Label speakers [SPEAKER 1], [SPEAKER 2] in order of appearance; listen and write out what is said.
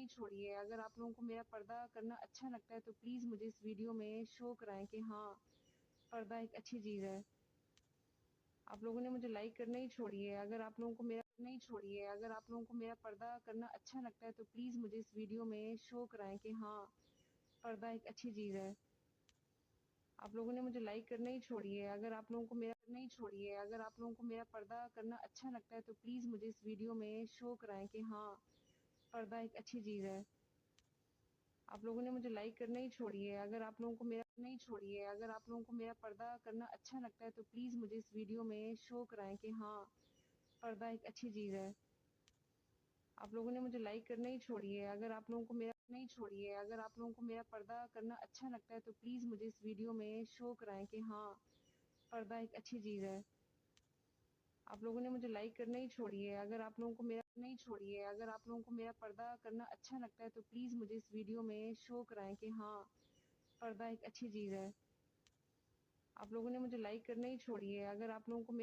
[SPEAKER 1] नहीं छोड़िए। अगर आप लोगों को मेरा पर्दा करना अच्छा लगता है तो प्लीज़ मुझे इस वीडियो में शो कराएँ कि हाँ, पर्दा एक अच्छी चीज़ है। आप लोगों ने मुझे लाइक करना ही छोड़िए। अगर आप लोगों को मेरा नहीं छोड़िए। अगर आप लोगों को मेरा पर्दा करना अच्छा लगता है तो प्लीज़ मुझे इस वीडियो में शो कराएँ कि हाँ, पर्दा एक अच्छी चीज़ है। आप लोगों ने मुझे लाइक करना ही छोड़िए। अगर आप लोगों को मेरा नहीं छोड़िए। अगर आप लोगों को मेरा पर्दा करना अच्छा लगता है तो प्लीज़ मुझे इस वीडियो में शो कराएँ कि हाँ, पर्दा एक अच्छी चीज़ है। आप लोगों ने मुझे लाइक करना ही छोड़िए। अगर आप लोगों को मेरा नहीं छोड़िए। अगर आप लोगों को मेरा पर्दा करना अच्छा लगता है तो प्लीज़ मुझे इस वीडियो में शो कराएँ कि हाँ, पर्दा एक अच्छी चीज़ है। आप लोगों ने मुझे लाइक करना ही छोड़िए। अगर आप लोगों को मेरा नहीं छोड़िए। अगर आप लोगों को मेरा पर्दा करना अच्छा लगता है तो प्लीज़ मुझे इस वीडियो में शो कराएँ कि हाँ, पर्दा एक अच्छी चीज़ है। आप लोगों ने मुझे लाइक करना ही छोड़िए। अगर आप लोगों को मेरा नहीं छोड़िए। अगर आप लोगों को मेरा पर्दा करना अच्छा लगता है तो प्लीज़ मुझे इस वीडियो में शो कराएँ कि हाँ, पर्दा एक अच्छी चीज़ है। आप लोगों ने मुझे लाइक करना ही छोड़िए। अगर आप लोगों को मेरा